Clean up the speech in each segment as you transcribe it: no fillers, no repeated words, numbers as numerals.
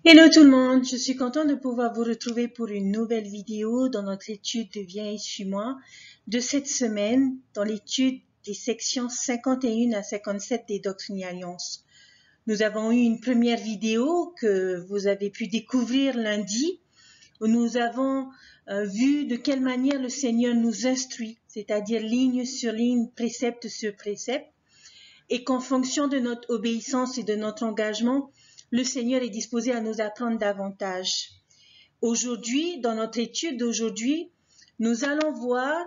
Hello tout le monde, je suis contente de pouvoir vous retrouver pour une nouvelle vidéo dans notre étude de Viens et suis-moi de cette semaine dans l'étude des sections 51 à 57 des Doctrines et Alliances. Nous avons eu une première vidéo que vous avez pu découvrir lundi où nous avons vu de quelle manière le Seigneur nous instruit, c'est-à-dire ligne sur ligne, précepte sur précepte, et qu'en fonction de notre obéissance et de notre engagement, le Seigneur est disposé à nous apprendre davantage. Aujourd'hui, dans notre étude d'aujourd'hui, nous allons voir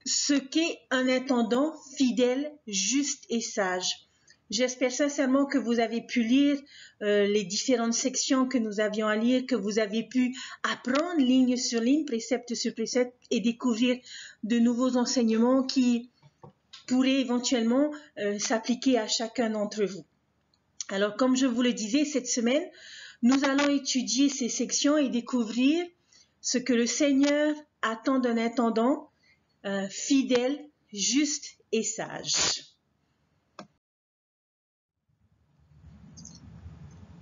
ce qu'est un intendant fidèle, juste et sage. J'espère sincèrement que vous avez pu lire les différentes sections que nous avions à lire, que vous avez pu apprendre ligne sur ligne, précepte sur précepte et découvrir de nouveaux enseignements qui pourraient éventuellement s'appliquer à chacun d'entre vous. Alors, comme je vous le disais, cette semaine, nous allons étudier ces sections et découvrir ce que le Seigneur attend d'un intendant fidèle, juste et sage.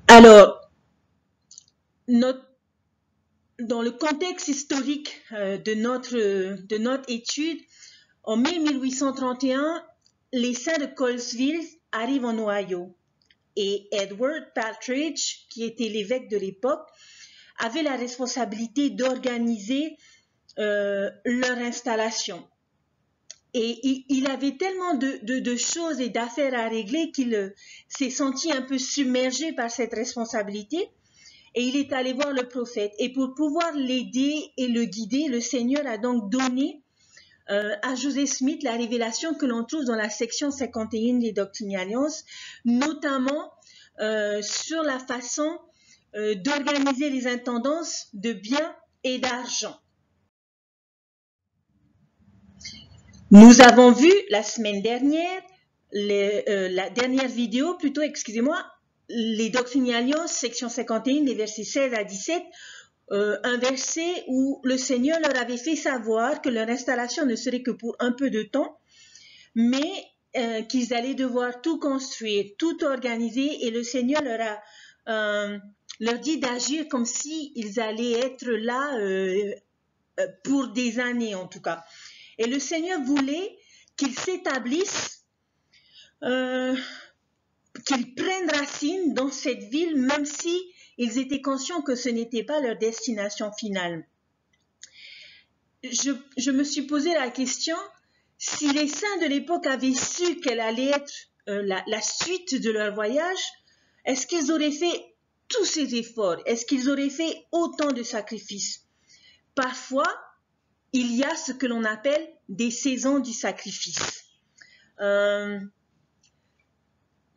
Alors, dans le contexte historique de notre étude, en mai 1831, les saints de Colesville arrivent en Ohio. Et Edward Partridge, qui était l'évêque de l'époque, avait la responsabilité d'organiser leur installation. Et il avait tellement de choses et d'affaires à régler qu'il s'est senti un peu submergé par cette responsabilité. Et il est allé voir le prophète. Et pour pouvoir l'aider et le guider, le Seigneur a donc donné à Joseph Smith la révélation que l'on trouve dans la section 51 des Doctrines et Alliances, notamment sur la façon d'organiser les intendances de biens et d'argent. Nous avons vu la semaine dernière, la dernière vidéo, plutôt, excusez-moi, les Doctrines et Alliances, section 51, des versets 16 à 17, un verset où le Seigneur leur avait fait savoir que leur installation ne serait que pour un peu de temps, mais qu'ils allaient devoir tout construire, tout organiser, et le Seigneur leur dit d'agir comme s'ils allaient être là pour des années en tout cas. Et le Seigneur voulait qu'ils s'établissent, qu'ils prennent racine dans cette ville, même si ils étaient conscients que ce n'était pas leur destination finale. Je me suis posé la question, si les saints de l'époque avaient su quelle allait être la suite de leur voyage, est-ce qu'ils auraient fait tous ces efforts? Est-ce qu'ils auraient fait autant de sacrifices? Parfois, il y a ce que l'on appelle des saisons du sacrifice.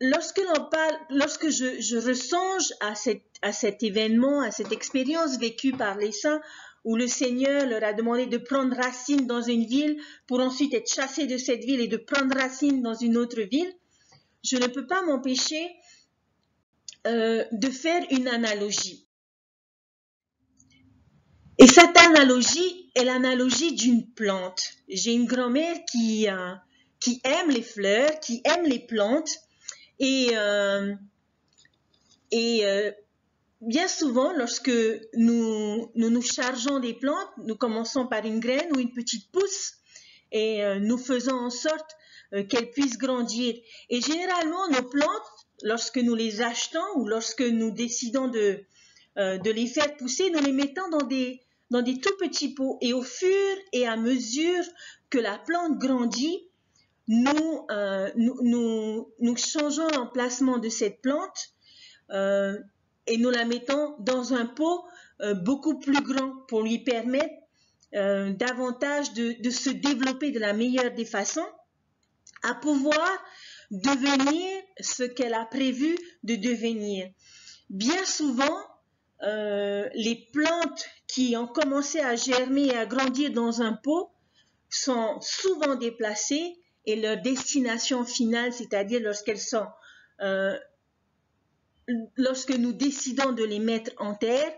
Lorsque je ressonge à cet événement, à cette expérience vécue par les saints, où le Seigneur leur a demandé de prendre racine dans une ville pour ensuite être chassés de cette ville et de prendre racine dans une autre ville, je ne peux pas m'empêcher de faire une analogie. Et cette analogie est l'analogie d'une plante. J'ai une grand-mère qui aime les fleurs, qui aime les plantes, et bien souvent, lorsque nous chargeons des plantes, nous commençons par une graine ou une petite pousse et nous faisons en sorte qu'elles puissent grandir. Et généralement, nos plantes, lorsque nous les achetons ou lorsque nous décidons de les faire pousser, nous les mettons dans des tout petits pots. Et au fur et à mesure que la plante grandit, nous changeons l'emplacement de cette plante et nous la mettons dans un pot beaucoup plus grand pour lui permettre davantage de se développer de la meilleure des façons, à pouvoir devenir ce qu'elle a prévu de devenir. Bien souvent, les plantes qui ont commencé à germer et à grandir dans un pot sont souvent déplacées et leur destination finale, c'est-à-dire lorsque nous décidons de les mettre en terre,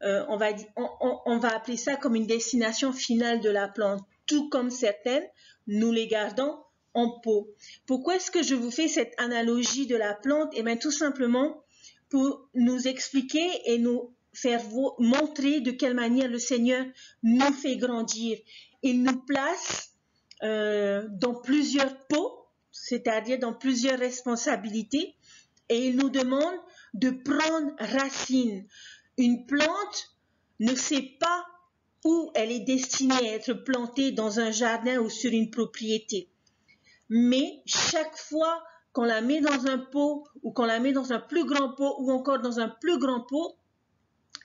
on va appeler ça comme une destination finale de la plante, tout comme certaines, nous les gardons en pot. Pourquoi est-ce que je vous fais cette analogie de la plante? Eh bien, tout simplement pour nous expliquer et nous faire montrer de quelle manière le Seigneur nous fait grandir. Il nous place dans plusieurs pots, c'est-à-dire dans plusieurs responsabilités, et il nous demande de prendre racine. Une plante ne sait pas où elle est destinée à être plantée dans un jardin ou sur une propriété. Mais chaque fois qu'on la met dans un pot ou qu'on la met dans un plus grand pot ou encore dans un plus grand pot,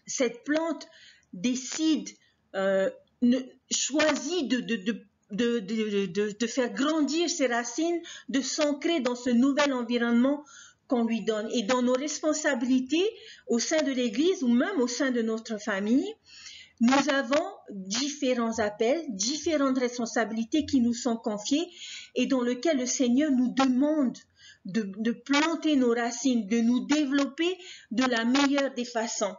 cette plante décide, choisit de faire grandir ses racines, de s'ancrer dans ce nouvel environnement qu'on lui donne. Et dans nos responsabilités au sein de l'Église ou même au sein de notre famille, nous avons différents appels, différentes responsabilités qui nous sont confiées et dans lesquelles le Seigneur nous demande de planter nos racines, de nous développer de la meilleure des façons.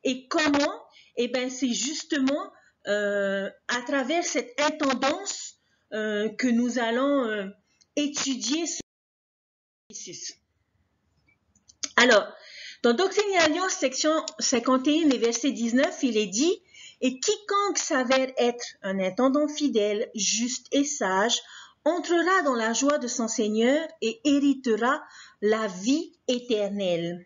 Et comment? Eh bien, c'est justement à travers cette intendance que nous allons étudier ce processus. Alors, dans Doctrine et Alliance, section 51 et verset 19, il est dit « Et quiconque s'avère être un intendant fidèle, juste et sage, entrera dans la joie de son Seigneur et héritera la vie éternelle. »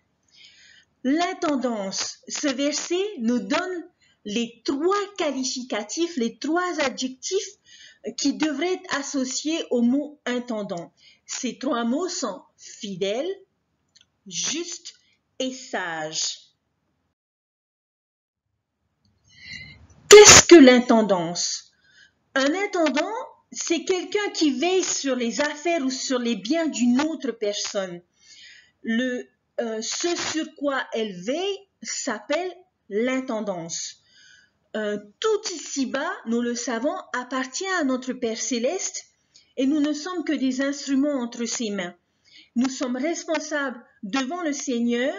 L'intendance, ce verset nous donne les trois qualificatifs, les trois adjectifs qui devraient être associés au mot intendant. Ces trois mots sont fidèle, juste et sage. Qu'est-ce que l'intendance? Un intendant, c'est quelqu'un qui veille sur les affaires ou sur les biens d'une autre personne. Ce sur quoi elle veille s'appelle l'intendance. Tout ici-bas, nous le savons, appartient à notre Père Céleste et nous ne sommes que des instruments entre ses mains. Nous sommes responsables devant le Seigneur,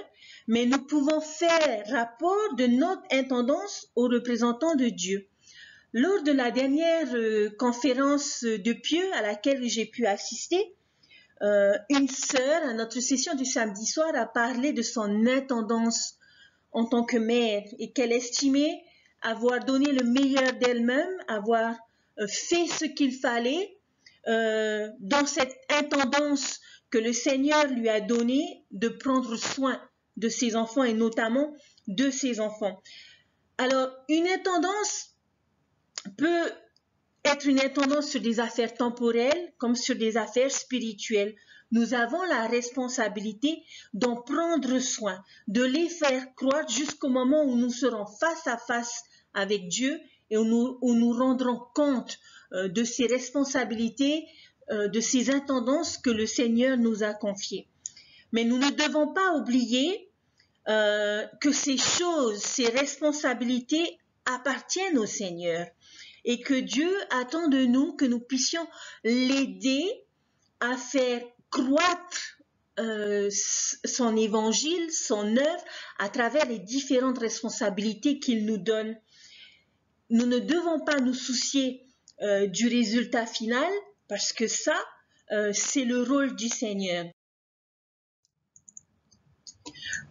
mais nous pouvons faire rapport de notre intendance aux représentants de Dieu. Lors de la dernière conférence de Pieux à laquelle j'ai pu assister, une sœur, à notre session du samedi soir, a parlé de son intendance en tant que mère et qu'elle estimait avoir donné le meilleur d'elle-même, avoir fait ce qu'il fallait dans cette intendance que le Seigneur lui a donnée de prendre soin de ses enfants et notamment de ses enfants. Alors, une intendance peut être une intendance sur des affaires temporelles comme sur des affaires spirituelles. Nous avons la responsabilité d'en prendre soin, de les faire croître jusqu'au moment où nous serons face à face avec Dieu et où nous rendrons compte de ces responsabilités, de ces intendances que le Seigneur nous a confiées. Mais nous ne devons pas oublier que ces choses, ces responsabilités appartiennent au Seigneur et que Dieu attend de nous que nous puissions l'aider à faire croître son évangile, son œuvre, à travers les différentes responsabilités qu'il nous donne. Nous ne devons pas nous soucier du résultat final, parce que ça, c'est le rôle du Seigneur.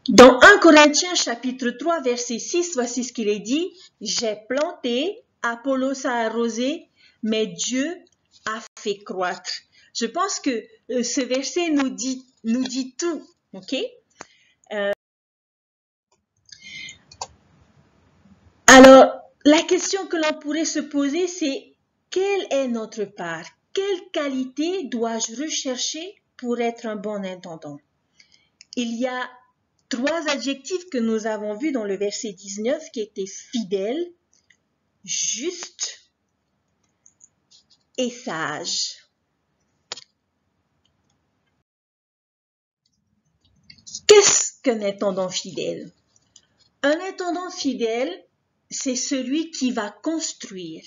Dans 1 Corinthiens chapitre 3, verset 6, voici ce qu'il est dit. « J'ai planté, Apollos a arrosé, mais Dieu a fait croître. » Je pense que ce verset nous dit tout, ok? Alors, la question que l'on pourrait se poser, c'est quelle est notre part? Quelle qualité dois-je rechercher pour être un bon intendant? Il y a trois adjectifs que nous avons vus dans le verset 19 qui étaient fidèle, juste et sage. Qu'est-ce qu'un intendant fidèle? Un intendant fidèle, c'est celui qui va construire,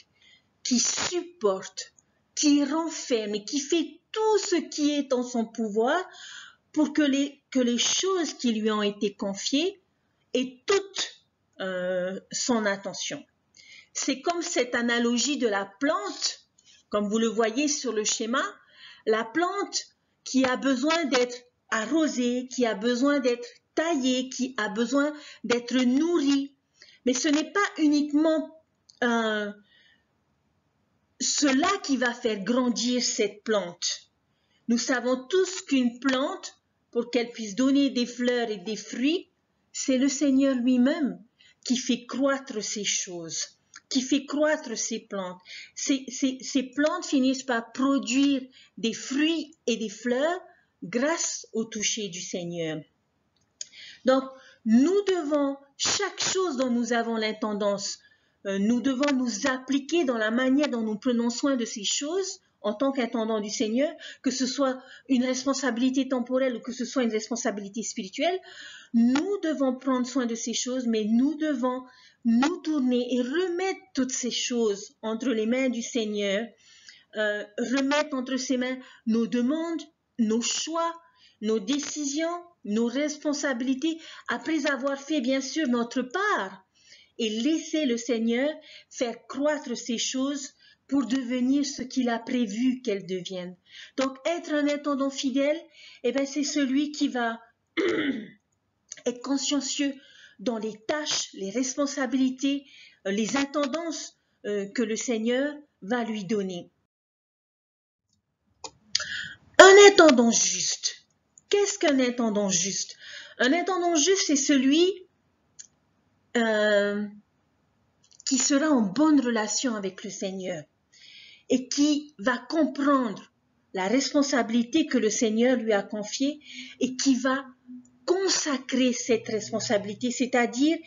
qui supporte, qui renferme et qui fait tout ce qui est en son pouvoir pour que les choses qui lui ont été confiées aient toute son attention. C'est comme cette analogie de la plante, comme vous le voyez sur le schéma, la plante qui a besoin d'être arrosée, qui a besoin d'être taillé, qui a besoin d'être nourri. Mais ce n'est pas uniquement cela qui va faire grandir cette plante. Nous savons tous qu'une plante, pour qu'elle puisse donner des fleurs et des fruits, c'est le Seigneur lui-même qui fait croître ces choses, qui fait croître ces plantes. Ces plantes finissent par produire des fruits et des fleurs grâce au toucher du Seigneur. Donc, nous devons, chaque chose dont nous avons l'intendance, nous devons nous appliquer dans la manière dont nous prenons soin de ces choses en tant qu'intendant du Seigneur, que ce soit une responsabilité temporelle ou que ce soit une responsabilité spirituelle. Nous devons prendre soin de ces choses, mais nous devons nous tourner et remettre toutes ces choses entre les mains du Seigneur, remettre entre ses mains nos demandes, nos choix, nos décisions, nos responsabilités, après avoir fait bien sûr notre part, et laisser le Seigneur faire croître ces choses pour devenir ce qu'il a prévu qu'elles deviennent. Donc, être un intendant fidèle, c'est celui qui va être consciencieux dans les tâches, les responsabilités, les intendances que le Seigneur va lui donner. Un intendant juste. Qu'est-ce qu'un intendant juste? Un intendant juste, c'est celui qui sera en bonne relation avec le Seigneur et qui va comprendre la responsabilité que le Seigneur lui a confiée et qui va consacrer cette responsabilité, c'est-à-dire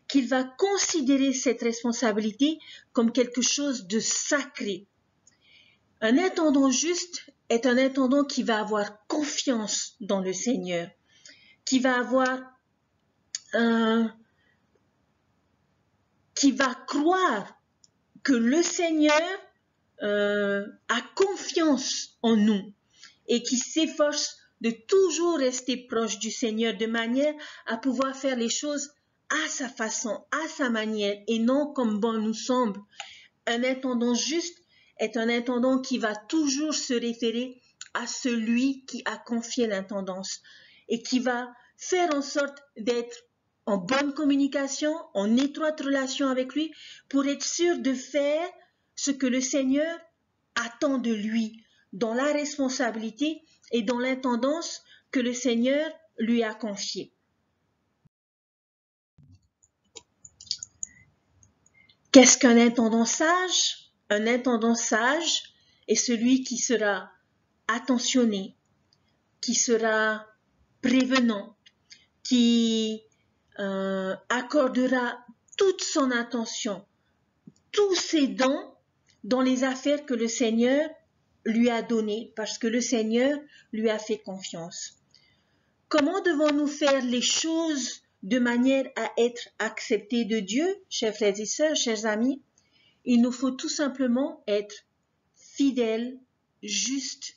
qu'il va considérer cette responsabilité comme quelque chose de sacré. Un intendant juste est un intendant qui va avoir confiance dans le Seigneur, qui va croire que le Seigneur a confiance en nous et qui s'efforce de toujours rester proche du Seigneur de manière à pouvoir faire les choses à sa façon, à sa manière et non comme bon nous semble. Un intendant juste est un intendant qui va toujours se référer à celui qui a confié l'intendance et qui va faire en sorte d'être en bonne communication, en étroite relation avec lui pour être sûr de faire ce que le Seigneur attend de lui dans la responsabilité et dans l'intendance que le Seigneur lui a confiée. Qu'est-ce qu'un intendant sage? Un intendant sage est celui qui sera attentionné, qui sera prévenant, qui accordera toute son attention, tous ses dons dans les affaires que le Seigneur lui a données, parce que le Seigneur lui a fait confiance. Comment devons-nous faire les choses de manière à être acceptés de Dieu, chers frères et sœurs, chers amis? Il nous faut tout simplement être fidèles, justes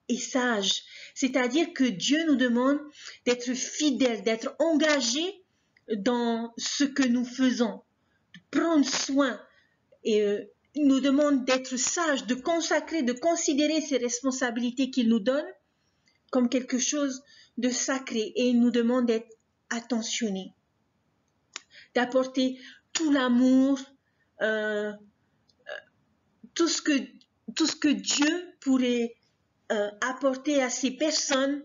et sages. C'est-à-dire que Dieu nous demande d'être fidèles, d'être engagés dans ce que nous faisons, de prendre soin et il nous demande d'être sages, de consacrer, de considérer ces responsabilités qu'il nous donne comme quelque chose de sacré et il nous demande d'être attentionnés, d'apporter tout l'amour, tout ce que Dieu pourrait apporter à ces personnes,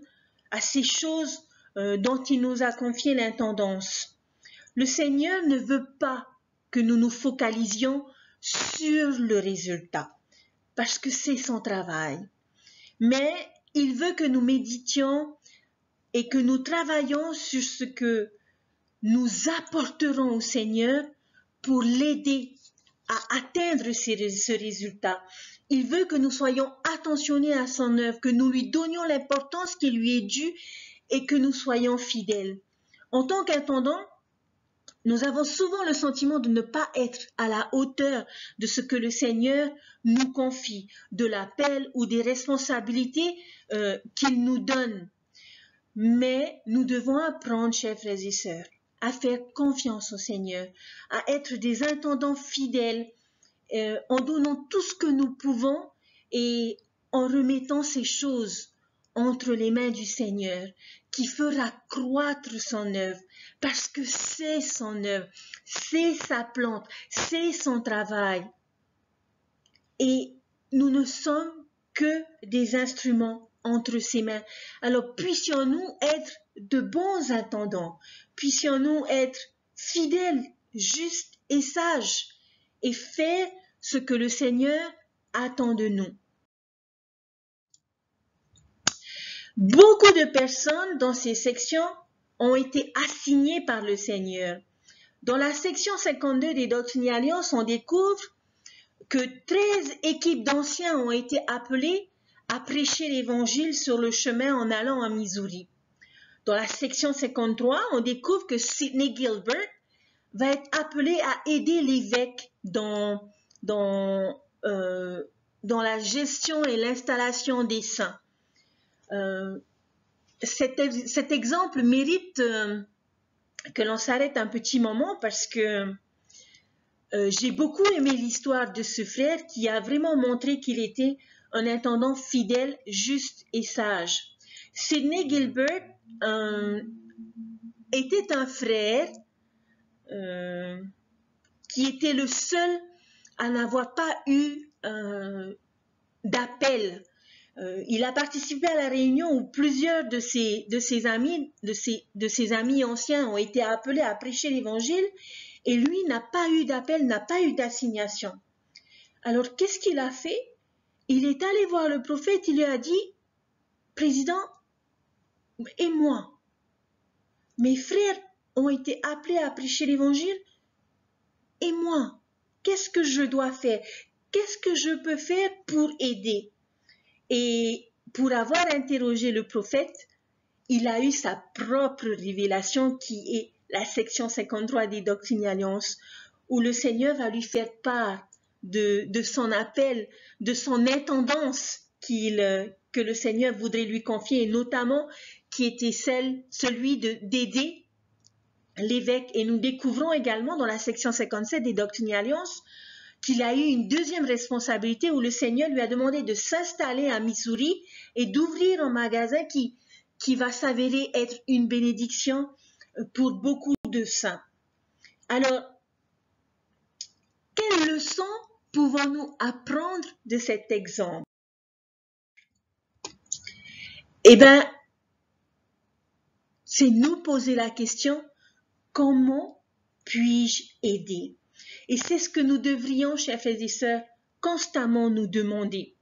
à ces choses dont il nous a confié l'intendance. Le Seigneur ne veut pas que nous nous focalisions sur le résultat, parce que c'est son travail. Mais il veut que nous méditions et que nous travaillions sur ce que nous apporterons au Seigneur pour l'aider à atteindre ce résultat. Il veut que nous soyons attentionnés à son œuvre, que nous lui donnions l'importance qui lui est due et que nous soyons fidèles. En tant qu'intendant, nous avons souvent le sentiment de ne pas être à la hauteur de ce que le Seigneur nous confie, de l'appel ou des responsabilités qu'il nous donne. Mais nous devons apprendre, chers frères et sœurs, à faire confiance au Seigneur, à être des intendants fidèles, en donnant tout ce que nous pouvons et en remettant ces choses entre les mains du Seigneur, qui fera croître son œuvre, parce que c'est son œuvre, c'est sa plante, c'est son travail. Et nous ne sommes que des instruments entre ses mains. Alors puissions-nous être de bons intendants, puissions-nous être fidèles, justes et sages, et faire ce que le Seigneur attend de nous. Beaucoup de personnes dans ces sections ont été assignées par le Seigneur. Dans la section 52 des Doctrines et Alliances, on découvre que 13 équipes d'anciens ont été appelées à prêcher l'Évangile sur le chemin en allant à Missouri. Dans la section 53, on découvre que Sidney Gilbert va être appelé à aider l'évêque dans la gestion et l'installation des saints. Cet exemple mérite que l'on s'arrête un petit moment parce que j'ai beaucoup aimé l'histoire de ce frère qui a vraiment montré qu'il était un intendant fidèle, juste et sage. Sidney Gilbert était un frère qui était le seul à n'avoir pas eu d'appel. Il a participé à la réunion où plusieurs de ses amis anciens ont été appelés à prêcher l'Évangile et lui n'a pas eu d'appel, n'a pas eu d'assignation. Alors qu'est-ce qu'il a fait? Il est allé voir le prophète, il lui a dit, Président, et moi, mes frères ont été appelés à prêcher l'Évangile, et moi, qu'est-ce que je dois faire? Qu'est-ce que je peux faire pour aider? Et pour avoir interrogé le prophète, il a eu sa propre révélation qui est la section 53 des Doctrines et Alliances, où le Seigneur va lui faire part de son appel, de son intendance que le Seigneur voudrait lui confier, et notamment qui était celui d'aider l'évêque. Et nous découvrons également dans la section 57 des Doctrines et Alliances qu'il a eu une deuxième responsabilité où le Seigneur lui a demandé de s'installer à Missouri et d'ouvrir un magasin qui va s'avérer être une bénédiction pour beaucoup de saints. Alors, quelles leçons pouvons-nous apprendre de cet exemple? Eh bien, c'est nous poser la question, comment puis-je aider? Et c'est ce que nous devrions, chers frères et sœurs, constamment nous demander.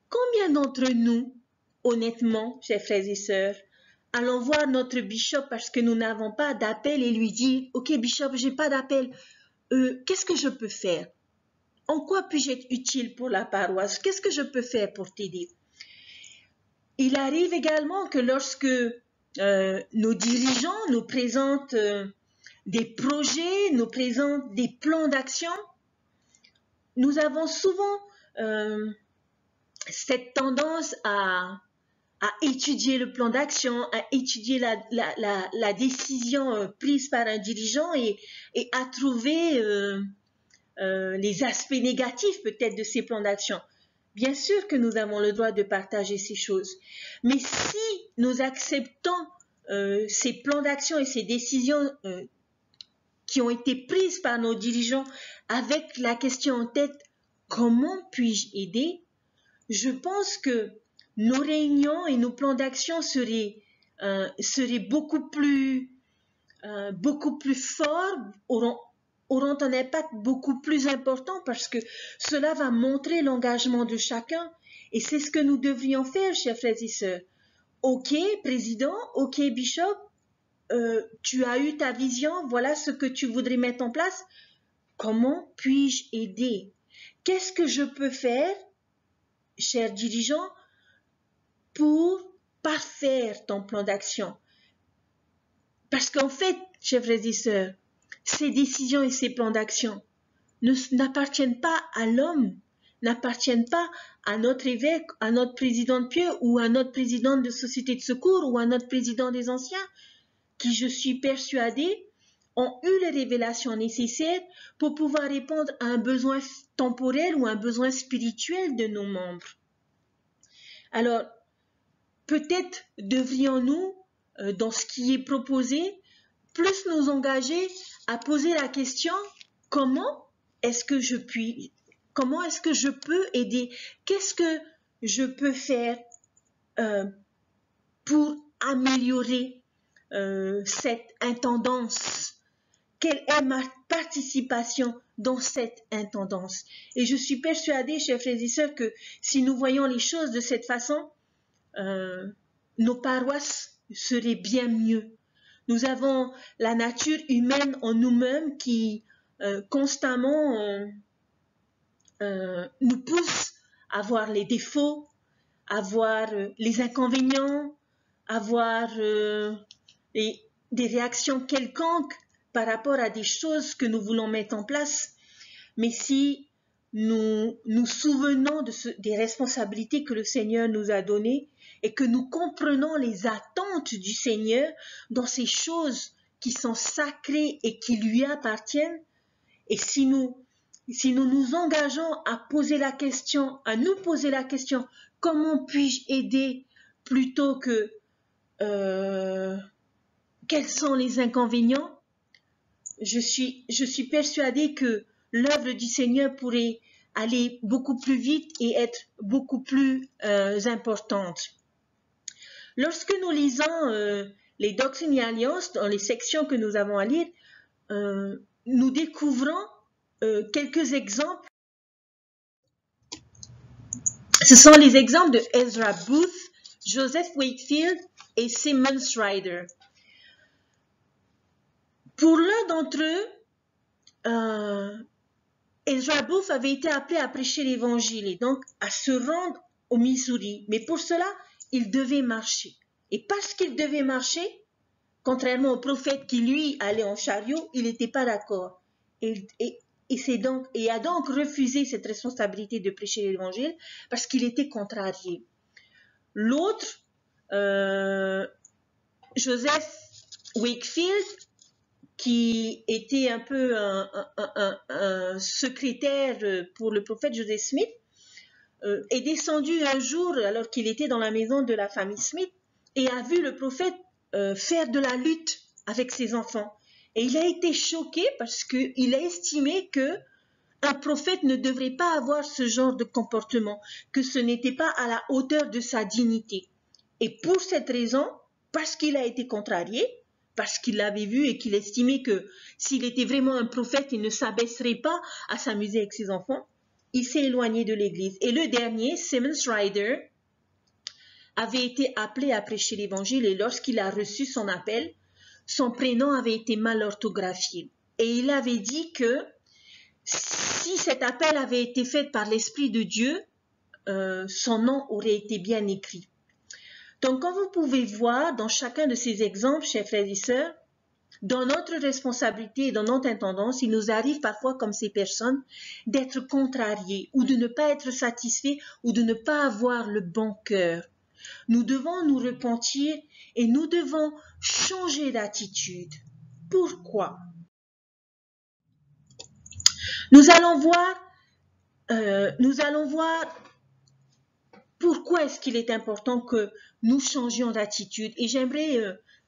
Combien d'entre nous, honnêtement, chers frères et sœurs, allons voir notre bishop parce que nous n'avons pas d'appel et lui dire, ok bishop, j'ai pas d'appel, qu'est-ce que je peux faire? En quoi puis-je être utile pour la paroisse? Qu'est-ce que je peux faire pour t'aider? Il arrive également que lorsque nos dirigeants nous présentent des projets, nous présentent des plans d'action, nous avons souvent cette tendance à étudier le plan d'action, à étudier la décision prise par un dirigeant et à trouver les aspects négatifs peut-être de ces plans d'action. Bien sûr que nous avons le droit de partager ces choses, mais si nous acceptons ces plans d'action et ces décisions qui ont été prises par nos dirigeants avec la question en tête, comment puis-je aider? Je pense que nos réunions et nos plans d'action seraient beaucoup plus forts, auront un impact beaucoup plus important parce que cela va montrer l'engagement de chacun. Et c'est ce que nous devrions faire, chers frères et sœurs. Ok, président, ok, bishop, tu as eu ta vision, voilà ce que tu voudrais mettre en place. Comment puis-je aider? Qu'est-ce que je peux faire, chers dirigeants, pour parfaire ton plan d'action? Parce qu'en fait, chers frères et sœurs, ces décisions et ces plans d'action n'appartiennent pas à l'homme, n'appartiennent pas à notre évêque, à notre président de pieux ou à notre président de société de secours ou à notre président des anciens, qui, je suis persuadée, ont eu les révélations nécessaires pour pouvoir répondre à un besoin temporel ou un besoin spirituel de nos membres. Alors, peut-être devrions-nous, dans ce qui est proposé, plus nous engager à poser la question comment est-ce que je peux aider? Qu'est-ce que je peux faire pour améliorer cette intendance? Quelle est ma participation dans cette intendance? Et je suis persuadée, chers frères et sœurs, que si nous voyons les choses de cette façon, nos paroisses seraient bien mieux. Nous avons la nature humaine en nous-mêmes qui constamment nous pousse à voir les défauts, à voir les inconvénients, à voir des réactions quelconques par rapport à des choses que nous voulons mettre en place. Mais si nous nous souvenons des responsabilités que le Seigneur nous a données et que nous comprenons les attentes du Seigneur dans ces choses qui sont sacrées et qui lui appartiennent, et si nous nous engageons à nous poser la question, comment puis-je aider plutôt que quels sont les inconvénients, je suis persuadée que l'œuvre du Seigneur pourrait aller beaucoup plus vite et être beaucoup plus importante. Lorsque nous lisons les Doctrines et Alliances, dans les sections que nous avons à lire, nous découvrons quelques exemples. Ce sont les exemples de Ezra Booth, Joseph Wakefield et Simmons Ryder. Pour l'un d'entre eux, Ezra Booth avait été appelé à prêcher l'évangile et donc à se rendre au Missouri. Mais pour cela, il devait marcher. Et parce qu'il devait marcher, contrairement au prophète qui, lui, allait en chariot, il n'était pas d'accord. Et a donc refusé cette responsabilité de prêcher l'évangile parce qu'il était contrarié. L'autre, Joseph Wakefield, qui était un peu un secrétaire pour le prophète Joseph Smith, est descendu un jour alors qu'il était dans la maison de la famille Smith et a vu le prophète faire de la lutte avec ses enfants. Et il a été choqué parce qu'il a estimé qu'un prophète ne devrait pas avoir ce genre de comportement, que ce n'était pas à la hauteur de sa dignité. Et pour cette raison, parce qu'il a été contrarié, parce qu'il l'avait vu et qu'il estimait que s'il était vraiment un prophète, il ne s'abaisserait pas à s'amuser avec ses enfants, il s'est éloigné de l'église. Et le dernier, Simmons Ryder, avait été appelé à prêcher l'évangile et lorsqu'il a reçu son appel, son prénom avait été mal orthographié. Et il avait dit que si cet appel avait été fait par l'Esprit de Dieu, son nom aurait été bien écrit. Donc, comme vous pouvez voir dans chacun de ces exemples, chers frères et sœurs, dans notre responsabilité et dans notre intendance, il nous arrive parfois, comme ces personnes, d'être contrariés ou de ne pas être satisfaits ou de ne pas avoir le bon cœur. Nous devons nous repentir et nous devons changer d'attitude. Pourquoi? Nous allons voir pourquoi est-ce qu'il est important que nous changions d'attitude. Et j'aimerais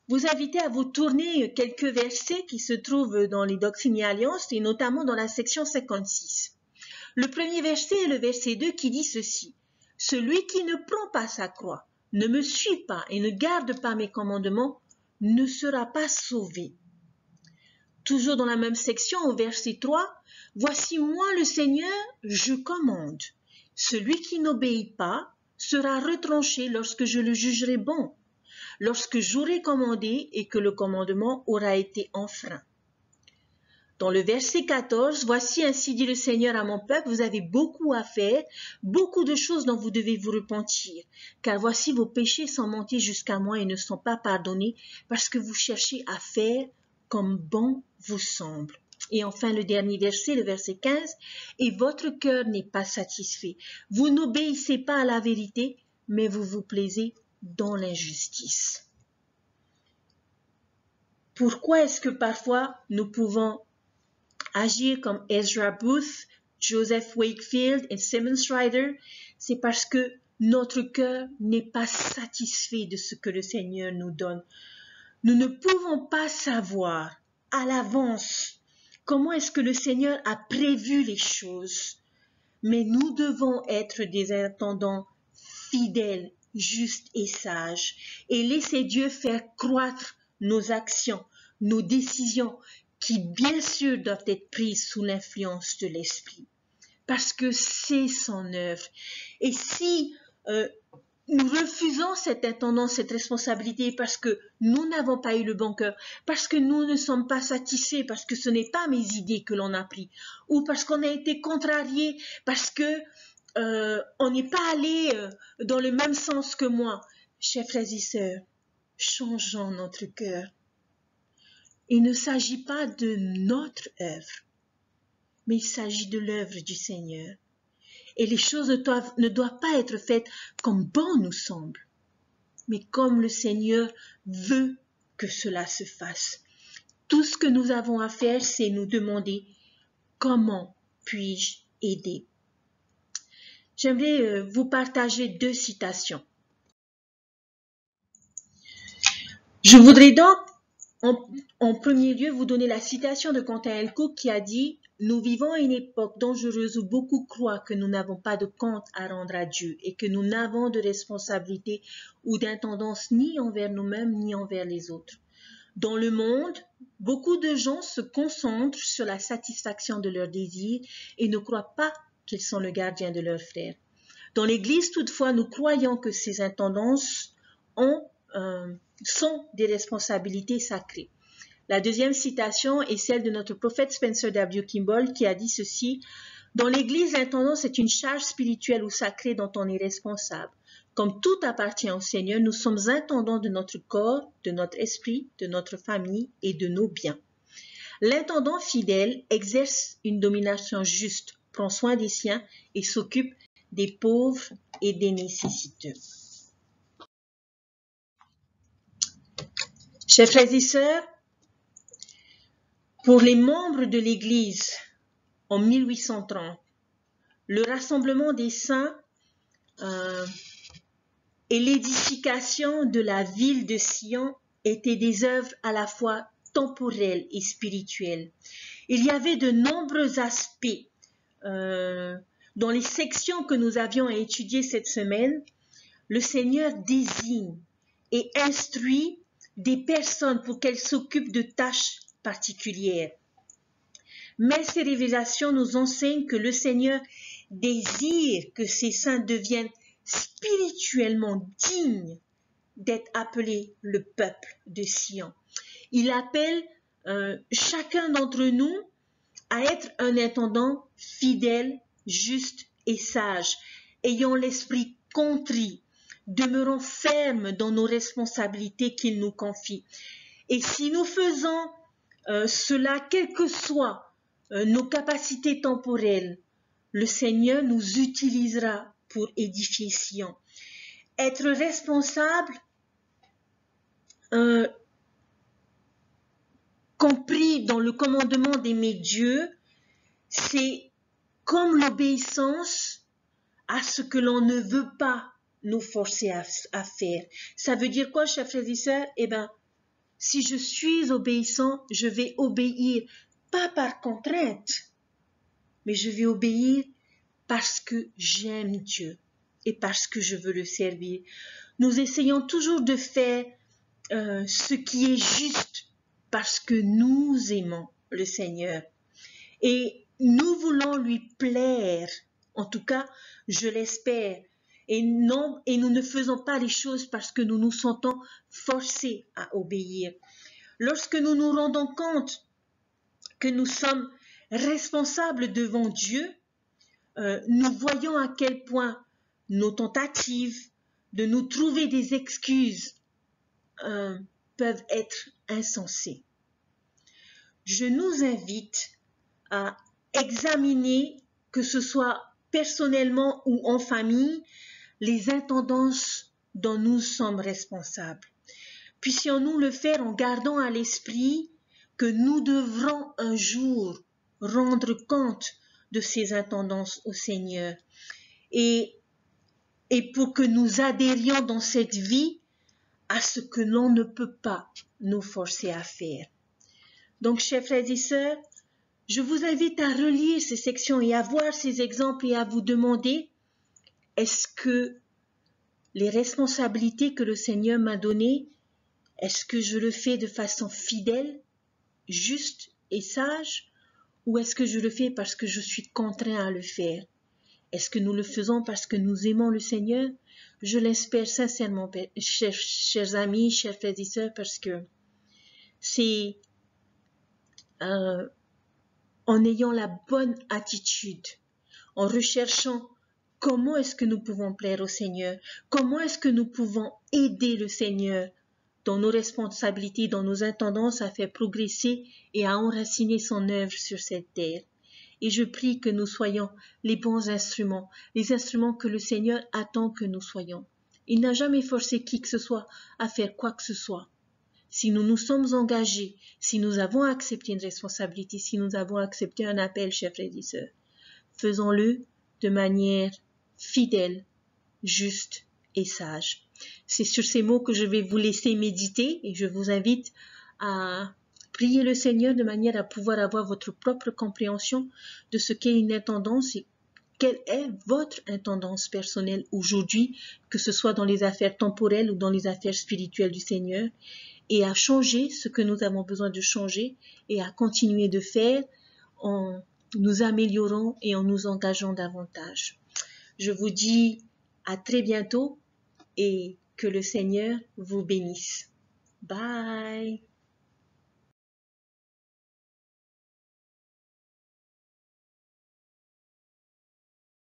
vous inviter à vous tourner quelques versets qui se trouvent dans les Doctrines et Alliances et notamment dans la section 56. Le premier verset est le verset 2 qui dit ceci. « Celui qui ne prend pas sa croix, ne me suit pas et ne garde pas mes commandements, ne sera pas sauvé. » Toujours dans la même section, au verset 3, « Voici moi le Seigneur, je commande. Celui qui n'obéit pas sera retranché lorsque je le jugerai bon, lorsque j'aurai commandé et que le commandement aura été enfreint. » Dans le verset 14, « Voici ainsi dit le Seigneur à mon peuple, vous avez beaucoup à faire, beaucoup de choses dont vous devez vous repentir, car voici vos péchés sont montés jusqu'à moi et ne sont pas pardonnés, parce que vous cherchez à faire comme bon vous semble. » Et enfin, le dernier verset, le verset 15, « Et votre cœur n'est pas satisfait. Vous n'obéissez pas à la vérité, mais vous vous plaisez dans l'injustice. » Pourquoi est-ce que parfois nous pouvons agir comme Ezra Booth, Joseph Wakefield et Simmons Ryder? C'est parce que notre cœur n'est pas satisfait de ce que le Seigneur nous donne. Nous ne pouvons pas savoir à l'avance comment est-ce que le Seigneur a prévu les choses. Mais nous devons être des intendants fidèles, justes et sages, et laisser Dieu faire croître nos actions, nos décisions, qui bien sûr doivent être prises sous l'influence de l'Esprit, parce que c'est son œuvre. Et si nous refusons cette intendance, cette responsabilité, parce que nous n'avons pas eu le bon cœur, parce que nous ne sommes pas satisfaits, parce que ce n'est pas mes idées que l'on a prises, ou parce qu'on a été contrarié, parce que on n'est pas allé dans le même sens que moi. Chers frères et sœurs, changeons notre cœur. Il ne s'agit pas de notre œuvre, mais il s'agit de l'œuvre du Seigneur. Et les choses ne doivent pas être faites comme bon nous semble, mais comme le Seigneur veut que cela se fasse. Tout ce que nous avons à faire, c'est nous demander comment puis-je aider. J'aimerais vous partager 2 citations. Je voudrais donc, en premier lieu, vous donner la citation de Quentin Helcourt qui a dit « Nous vivons à une époque dangereuse où beaucoup croient que nous n'avons pas de compte à rendre à Dieu et que nous n'avons de responsabilité ou d'intendance ni envers nous-mêmes ni envers les autres. Dans le monde, beaucoup de gens se concentrent sur la satisfaction de leurs désirs et ne croient pas qu'ils sont le gardien de leurs frères. Dans l'Église, toutefois, nous croyons que ces intendances sont des responsabilités sacrées. » La deuxième citation est celle de notre prophète Spencer W. Kimball qui a dit ceci « Dans l'Église, l'intendance est une charge spirituelle ou sacrée dont on est responsable. Comme tout appartient au Seigneur, nous sommes intendants de notre corps, de notre esprit, de notre famille et de nos biens. L'intendant fidèle exerce une domination juste, prend soin des siens et s'occupe des pauvres et des nécessiteux. » Chers frères et sœurs, pour les membres de l'Église, en 1830, le rassemblement des saints et l'édification de la ville de Sion étaient des œuvres à la fois temporelles et spirituelles. Il y avait de nombreux aspects dans les sections que nous avions à étudier cette semaine. Le Seigneur désigne et instruit des personnes pour qu'elles s'occupent de tâches particulières. Mais ces révélations nous enseignent que le Seigneur désire que ces saints deviennent spirituellement dignes d'être appelés le peuple de Sion. Il appelle chacun d'entre nous à être un intendant fidèle, juste et sage, ayant l'esprit contrit, demeurant fermes dans nos responsabilités qu'il nous confie. Et si nous faisons cela, quelles que soient nos capacités temporelles, le Seigneur nous utilisera pour édifier Sion. Être responsable, compris dans le commandement d'aimer Dieu, c'est comme l'obéissance à ce que l'on ne veut pas nous forcer à faire. Ça veut dire quoi, chers frères et sœurs? Eh bien, si je suis obéissant, je vais obéir, pas par contrainte, mais je vais obéir parce que j'aime Dieu et parce que je veux le servir. Nous essayons toujours de faire ce qui est juste parce que nous aimons le Seigneur. Et nous voulons lui plaire, en tout cas, je l'espère. Et nous ne faisons pas les choses parce que nous nous sentons forcés à obéir. Lorsque nous nous rendons compte que nous sommes responsables devant Dieu, nous voyons à quel point nos tentatives de nous trouver des excuses peuvent être insensées. Je nous invite à examiner, que ce soit personnellement ou en famille, les intendances dont nous sommes responsables. Puissions-nous le faire en gardant à l'esprit que nous devrons un jour rendre compte de ces intendances au Seigneur. Et et pour que nous adhérions dans cette vie à ce que l'on ne peut pas nous forcer à faire. Donc, chers frères et sœurs, je vous invite à relire ces sections et à voir ces exemples et à vous demander, est-ce que les responsabilités que le Seigneur m'a données, est-ce que je le fais de façon fidèle, juste et sage, ou est-ce que je le fais parce que je suis contraint à le faire? Est-ce que nous le faisons parce que nous aimons le Seigneur? Je l'espère sincèrement, chers amis, chers frères et sœurs, parce que c'est en ayant la bonne attitude, en recherchant comment est-ce que nous pouvons plaire au Seigneur, comment est-ce que nous pouvons aider le Seigneur dans nos responsabilités, dans nos intendances à faire progresser et à enraciner son œuvre sur cette terre. Et je prie que nous soyons les bons instruments, les instruments que le Seigneur attend que nous soyons. Il n'a jamais forcé qui que ce soit à faire quoi que ce soit. Si nous nous sommes engagés, si nous avons accepté une responsabilité, si nous avons accepté un appel, chers frères et sœurs, faisons-le de manière fidèle, juste et sage. C'est sur ces mots que je vais vous laisser méditer et je vous invite à prier le Seigneur de manière à pouvoir avoir votre propre compréhension de ce qu'est une intendance et quelle est votre intendance personnelle aujourd'hui, que ce soit dans les affaires temporelles ou dans les affaires spirituelles du Seigneur, et à changer ce que nous avons besoin de changer et à continuer de faire en nous améliorant et en nous engageant davantage. Je vous dis à très bientôt et que le Seigneur vous bénisse. Bye!